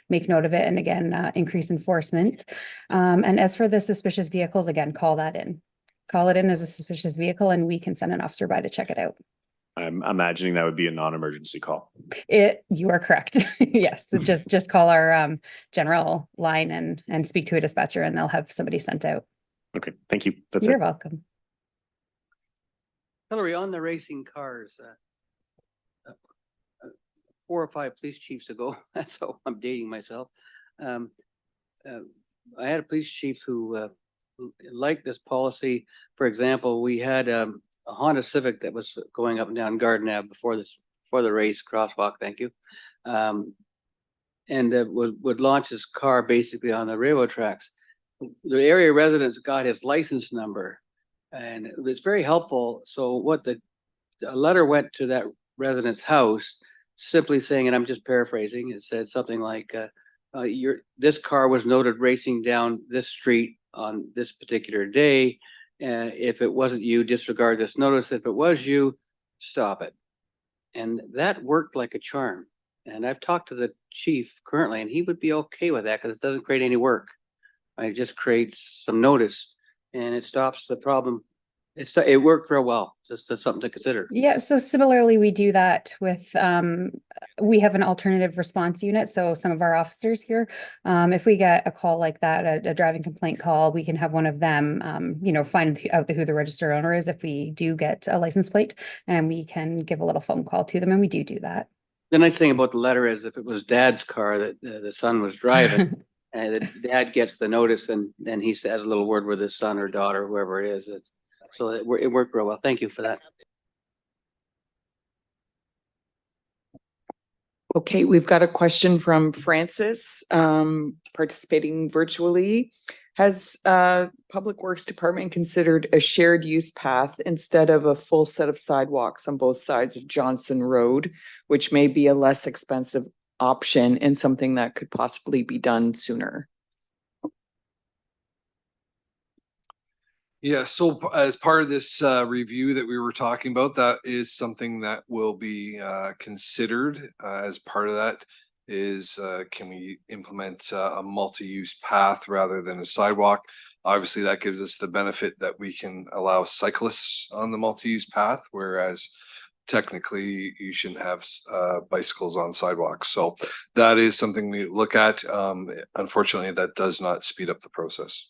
Speaker 5: make note of it and again, increase enforcement. And as for the suspicious vehicles, again, call it in as a suspicious vehicle and we can send an officer by to check it out.
Speaker 10: I'm imagining that would be a non-emergency call.
Speaker 5: You are correct. Yes, so just call our general line and speak to a dispatcher and they'll have somebody sent out.
Speaker 10: Okay, thank you. That's
Speaker 5: You're
Speaker 10: it.
Speaker 5: welcome.
Speaker 3: Hillary, on the racing cars, 4 or 5 police chiefs ago, that's how I'm dating myself. I had a police chief who liked this policy. For example, we had a Honda Civic that was going up and down Garden Ave before the race crosswalk. Thank you. And would launch his car basically on the railroad tracks. The area residents got his license number, and it was very helpful. So what a letter went to that resident's house, simply saying, and I'm just paraphrasing, it said something like, this car was noted racing down this street on this particular day. If it wasn't you, disregard this notice. If it was you, stop it. And that worked like a charm. And I've talked to the chief currently, and he would be okay with that because it doesn't create any work. It just creates some notice and it stops the problem. It worked real well. Just something to consider.
Speaker 5: Yeah, so similarly, we do that with, we have an alternative response unit. So some of our officers here, if we get a call like that, a driving complaint call, we can have one of them, find out who the registered owner is if we do get a license plate, and we can give a little phone call to them, and we do that.
Speaker 3: The nice thing about the letter is if it was dad's car that the son was driving, and the dad gets the notice, and then he has a little word with his son or daughter, whoever it is. So it worked real well. Thank you for that.
Speaker 2: Okay, we've got a question from Francis, participating virtually. Has Public Works Department considered a shared use path instead of a full set of sidewalks on both sides of Johnson Road, which may be a less expensive option and something that could possibly be done sooner?
Speaker 6: Yeah, so as part of this review that we were talking about, that is something that will be considered as part of that is can we implement a multi-use path rather than a sidewalk? Obviously, that gives us the benefit that we can allow cyclists on the multi-use path, whereas technically you shouldn't have bicycles on sidewalks. So that is something we look at. Unfortunately, that does not speed up the process.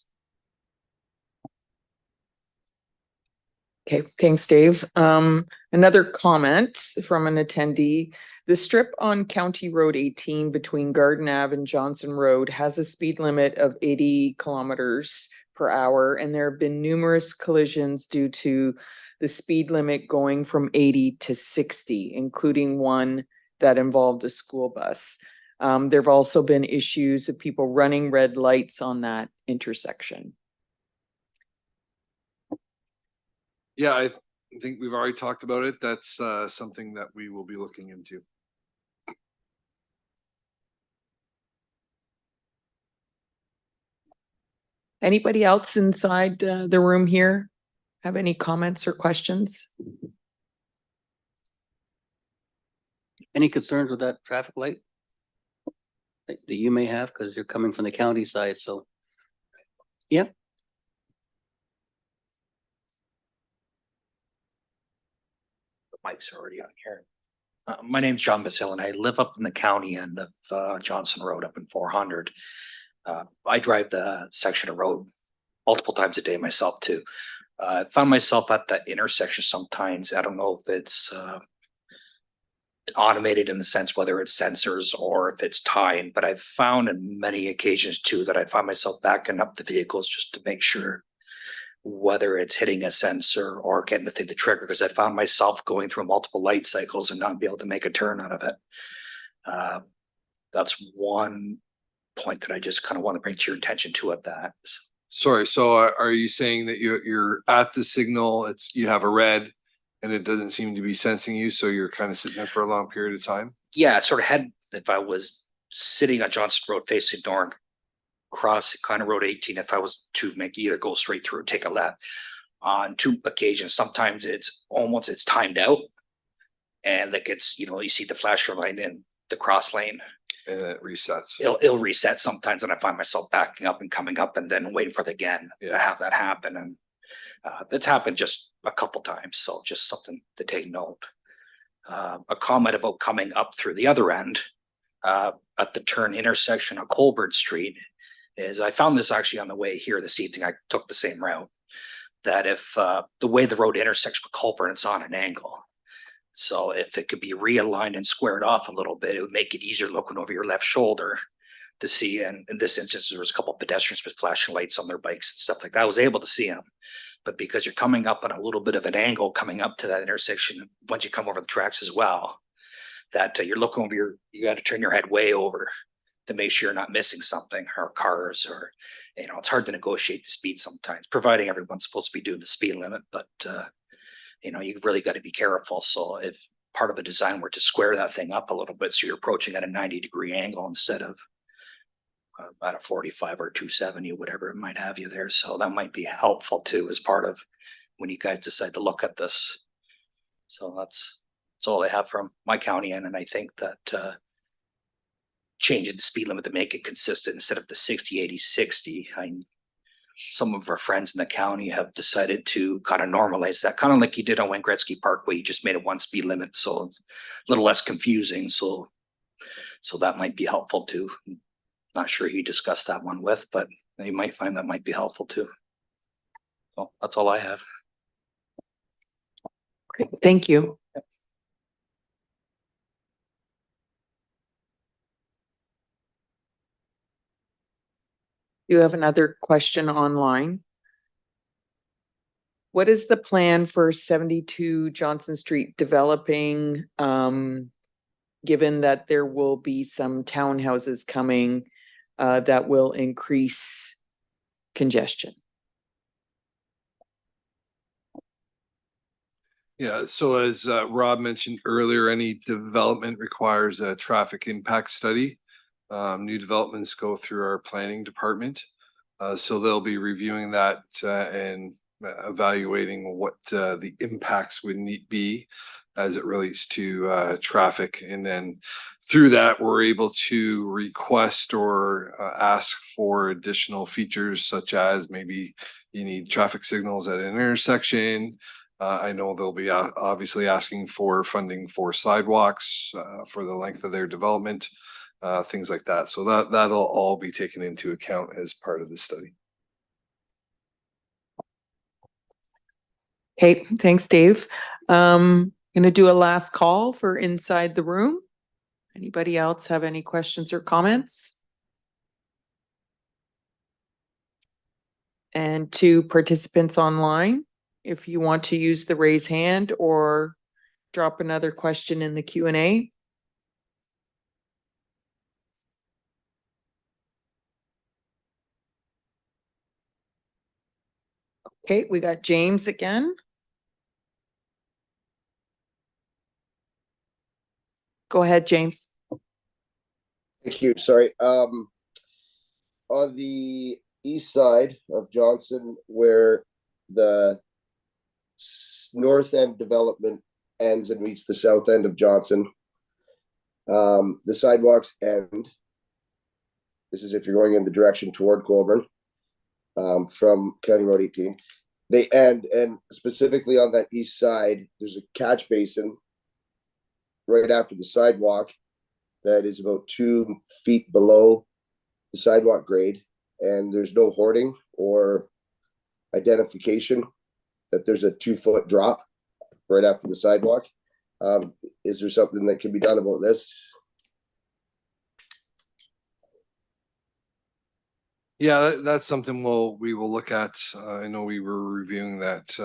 Speaker 2: Okay, thanks, Dave. Another comment from an attendee. The strip on County Road 18 between Garden Ave and Johnson Road has a speed limit of 80 kilometers per hour, and there have been numerous collisions due to the speed limit going from 80 to 60, including one that involved a school bus. There have also been issues of people running red lights on that intersection.
Speaker 6: Yeah, I think we've already talked about it. That's something that we will be looking into.
Speaker 2: Anybody else inside the room here have any comments or questions?
Speaker 3: Any concerns with that traffic light? That you may have, because you're coming from the county side, so. Yeah,
Speaker 11: Mike's already on here. My name's John Basil and I live up in the county end of Johnson Road up in 400. I drive the section of road multiple times a day myself too. I found myself at that intersection sometimes. I don't know if it's automated in the sense whether it's sensors or if it's time, but I've found in many occasions too that I find myself backing up the vehicles just to make sure whether it's hitting a sensor or getting the thing to trigger, because I found myself going through multiple light cycles and not be able to make a turn out of it. That's one point that I just kind of want to bring to your attention to at that.
Speaker 6: Sorry, so are you saying that you're at the signal, you have a red and it doesn't seem to be sensing you, so you're kind of sitting there for a long period of time?
Speaker 11: Yeah, it sort of had, if I was sitting on Johnson Road facing north, cross kind of Road 18, if I was to make either go straight through or take a left, on 2 occasions, sometimes it's timed out. And like it's, you see the flasher light in the cross lane.
Speaker 6: And it resets.
Speaker 11: It'll reset sometimes, and I find myself backing up and coming up and then waiting for it again to have that happen. And that's happened just a couple times, so just something to take note. A comment about coming up through the other end at the turn intersection on Colbert Street is I found this actually on the way here this evening. I took the same route, that if the way the road intersects with Colbert, it's on an angle. So if it could be realigned and squared off a little bit, it would make it easier looking over your left shoulder to see. And in this instance, there was a couple of pedestrians with flashing lights on their bikes and stuff like that. I was able to see them. But because you're coming up on a little bit of an angle coming up to that intersection, once you come over the tracks as well, that you're looking over you got to turn your head way over to make sure you're not missing something, or cars, or, it's hard to negotiate the speed sometimes, providing everyone's supposed to be doing the speed limit, but you've really got to be careful. So if part of the design were to square that thing up a little bit, so you're approaching at a 90-degree angle instead of at a 45 or 270, whatever it might have you there. So that might be helpful too, as part of when you guys decide to look at this. So that's all I have from my county end. And I think that changing the speed limit to make it consistent instead of the 60, 80, 60, some of our friends in the county have decided to kind of normalize that, kind of like you did on Wayne Gretzky Parkway. You just made it one speed limit, so it's a little less confusing. So that might be helpful too. Not sure who you discussed that one with, but you might find that might be helpful too. So that's all I have.
Speaker 2: Okay, thank you. You have another question online. What is the plan for 72 Johnson Street developing, given that there will be some townhouses coming that will increase congestion?
Speaker 6: Yeah, so as Rob mentioned earlier, any development requires a traffic impact study. New developments go through our planning department. So they'll be reviewing that and evaluating what the impacts would need be as it relates to traffic. And then through that, we're able to request or ask for additional features such as maybe you need traffic signals at an intersection. I know they'll be obviously asking for funding for sidewalks for the length of their development, things like that. So that'll all be taken into account as part of the study.
Speaker 2: Okay, thanks, Dave. Gonna do a last call for inside the room. Anybody else have any questions or comments? And to participants online, if you want to use the raise hand or drop another question in the Q&A. Okay, we got James again. Go ahead, James.
Speaker 9: Thank you. Sorry. On the east side of Johnson, where the north end development ends and meets the south end of Johnson, the sidewalks end. This is if you're going in the direction toward Colborne, from County Road 18. They end, and specifically on that east side, there's a catch basin right after the sidewalk that is about 2 feet below the sidewalk grade, and there's no hoarding or identification that there's a 2-foot drop right after the sidewalk. Is there something that can be done about this?
Speaker 6: Yeah, that's something we will look at. I know we were reviewing that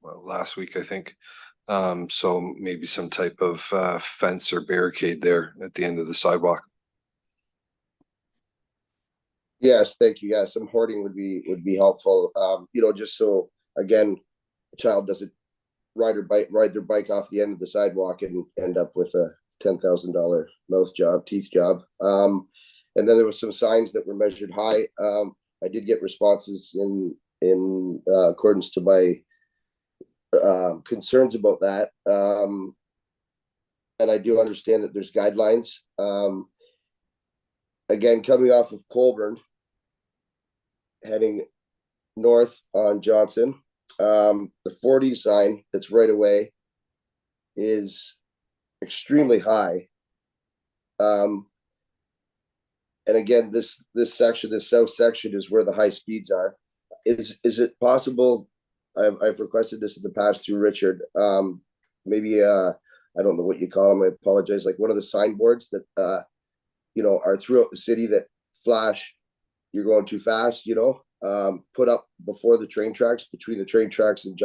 Speaker 6: last week, I think. So maybe some type of fence or barricade there at the end of the sidewalk.
Speaker 9: Yes, thank you. Yeah, some hoarding would be helpful. Just so again, a child doesn't ride their bike off the end of the sidewalk and end up with a $10,000 teeth job. And then there was some signs that were measured high. I did get responses in accordance to my concerns about that. And I do understand that there's guidelines. Again, coming off of Colborne, heading north on Johnson, the 40 sign that's right away is extremely high. And again, this section, this south section, is where the high speeds are. Is it possible? I've requested this in the past through Richard. Maybe I don't know what you call them. I apologize. Like one of the signboards that are throughout the city that flash, "You're going too fast." Put up before the train tracks, between the train tracks and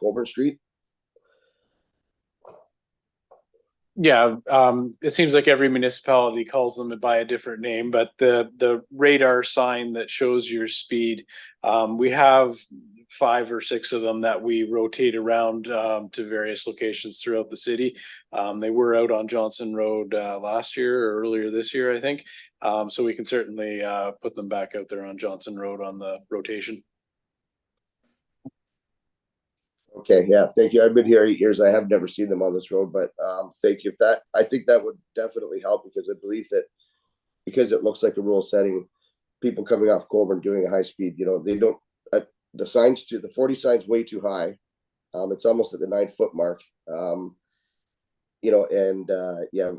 Speaker 9: Colborne Street.
Speaker 7: Yeah, it seems like every municipality calls them by a different name, but the radar sign that shows your speed, we have 5 or 6 of them that we rotate around to various locations throughout the city. They were out on Johnson Road last year or earlier this year, I think. So we can certainly put them back out there on Johnson Road on the rotation.
Speaker 9: Okay, yeah, thank you. I've been here 8 years. I have never seen them on this road, but thank you. I think that would definitely help, because I believe that because it looks like a rural setting, people coming off Colborne doing a high speed, they don't, the signs the 40 signs way too high. It's almost at the 9-foot mark. Yeah,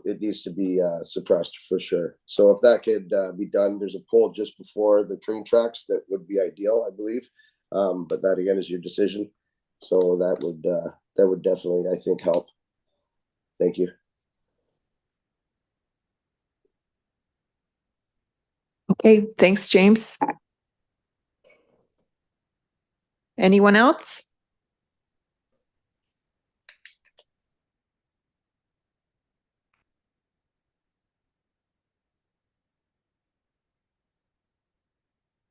Speaker 9: it needs to be suppressed for sure. So if that could be done, there's a pole just before the train tracks that would be ideal, I believe. But that again is your decision. So that would definitely, I think, help. Thank you.
Speaker 2: Okay, thanks, James. Anyone else?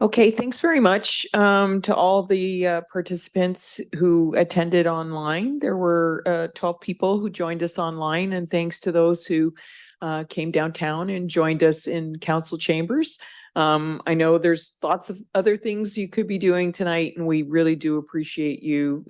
Speaker 2: Okay, thanks very much to all the participants who attended online. There were 12 people who joined us online, and thanks to those who came downtown and joined us in council chambers. I know there's lots of other things you could be doing tonight, and we really do appreciate you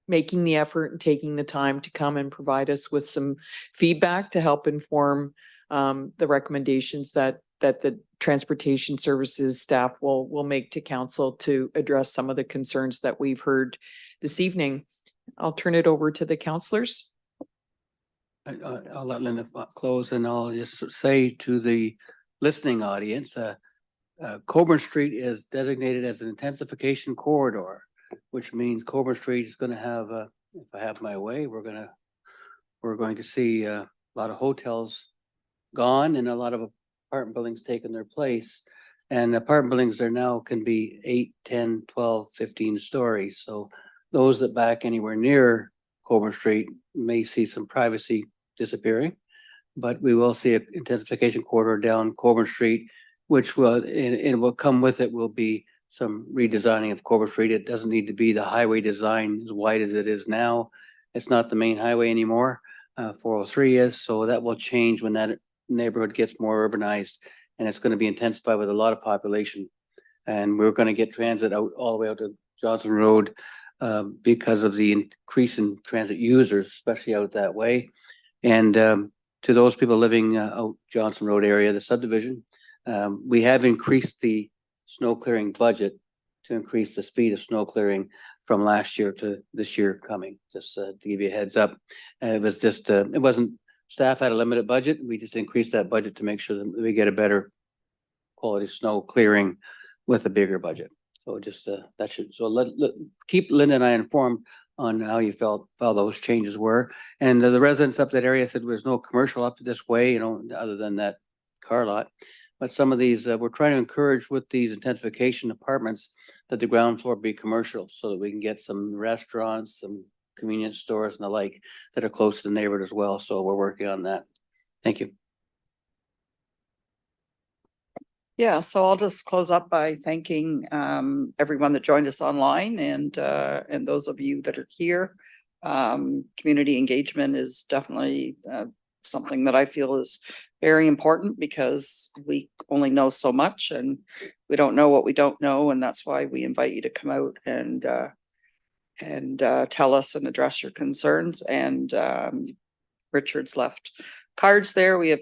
Speaker 2: making the effort and taking the time to come and provide us with some feedback to help inform the recommendations that the transportation services staff will make to council to address some of the concerns that we've heard this evening. I'll turn it over to the councillors.
Speaker 3: I'll let Linda close, and I'll just say to the listening audience, Coburn Street is designated as an intensification corridor, which means Coburn Street is gonna have, if I have my way, we're going to see a lot of hotels gone and a lot of apartment buildings taking their place. And apartment buildings are now can be 8, 10, 12, 15 stories. So those that back anywhere near Coburn Street may see some privacy disappearing, but we will see an intensification corridor down Coburn Street, which will, and will come with it will be some redesigning of Coburn Street. It doesn't need to be the highway design as wide as it is now. It's not the main highway anymore. 403 is, so that will change when that neighborhood gets more urbanized, and it's going to be intensified with a lot of population. And we're going to get transit out all the way out to Johnson Road because of the increase in transit users, especially out that way. And to those people living out Johnson Road area, the subdivision, we have increased the snow clearing budget to increase the speed of snow clearing from last year to this year coming, just to give you a heads up. It was just, it wasn't, staff had a limited budget. We just increased that budget to make sure that we get a better quality snow clearing with a bigger budget. So just that should, so keep Linda and I informed on how you felt, how those changes were. And the residents up that area said there's no commercial up this way, you know, other than that car lot. But some of these, we're trying to encourage with these intensification apartments that the ground floor be commercial so that we can get some restaurants, some convenience stores and the like that are close to the neighborhood as well. So we're working on that. Thank you.
Speaker 4: Yeah, so I'll just close up by thanking everyone that joined us online and those of you that are here. Community engagement is definitely something that I feel is very important because we only know so much and we don't know what we don't know, and that's why we invite you to come out and tell us and address your concerns. And Richard's left cards there. We have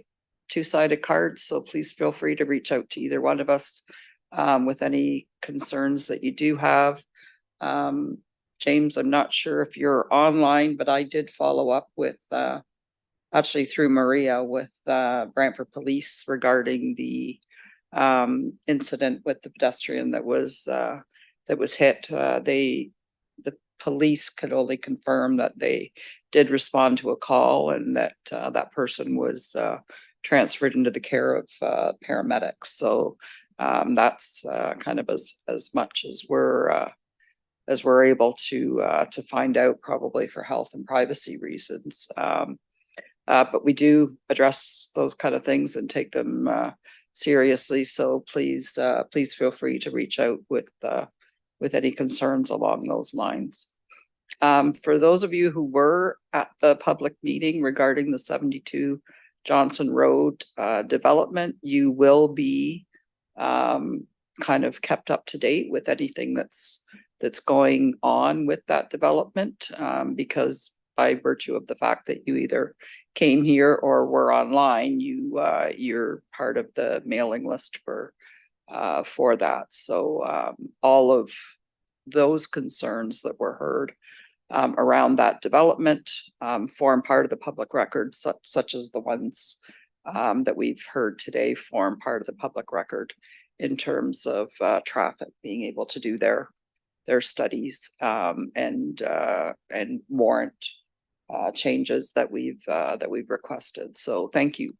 Speaker 4: two-sided cards, so please feel free to reach out to either one of us with any concerns that you do have. James, I'm not sure if you're online, but I did follow up with actually through Maria with Brantford Police regarding the incident with the pedestrian that was hit. The police could only confirm that they did respond to a call and that that person was transferred into the care of paramedics. So that's kind of as much as we're able to find out, probably for health and privacy reasons. But we do address those kind of things and take them seriously. So please feel free to reach out with any concerns along those lines. For those of you who were at the public meeting regarding the 72 Johnson Road development, you will be kind of kept up to date with anything that's going on with that development, because by virtue of the fact that you either came here or were online, you're part of the mailing list for that. So all of those concerns that were heard around that development form part of the public record, such as the ones that we've heard today form part of the public record in terms of traffic being able to do their studies and warrant changes that we've requested. So thank you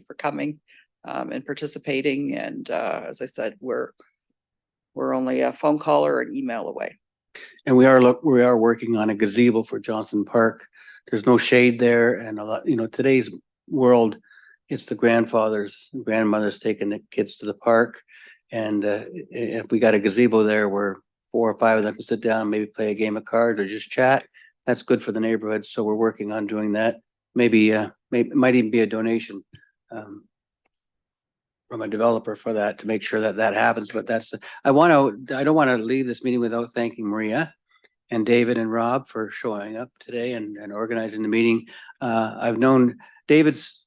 Speaker 4: for coming and participating. And as I said, we're only a phone call or an email away.
Speaker 3: And we are working on a gazebo for Johnson Park. There's no shade there, and a lot, today's world, it's the grandfathers and grandmothers taking the kids to the park. And if we got a gazebo there where 4 or 5 of them can sit down, maybe play a game of cards or just chat, that's good for the neighborhood. So we're working on doing that. Maybe it might even be a donation from a developer for that, to make sure that that happens, but I don't want to leave this meeting without thanking Maria and David and Rob for showing up today and organizing the meeting. I've known David's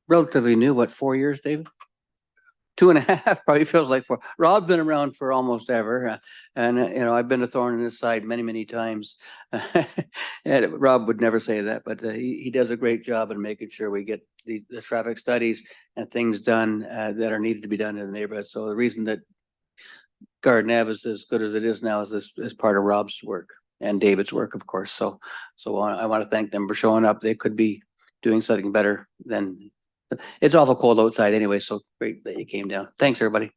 Speaker 3: relatively new, what, 4 years, David? 2.5, probably feels like 4. Rob's been around for almost ever. And I've been a thorn in his side many, many times. And Rob would never say that, but he does a great job in making sure we get the traffic studies and things done that are needed to be done in the neighborhood. So the reason that Garden Ave is as good as it is now is part of Rob's work and David's work, of course. So I want to thank them for showing up. They could be doing something better than, it's awful cold outside anyway, so great that you came down. Thanks, everybody.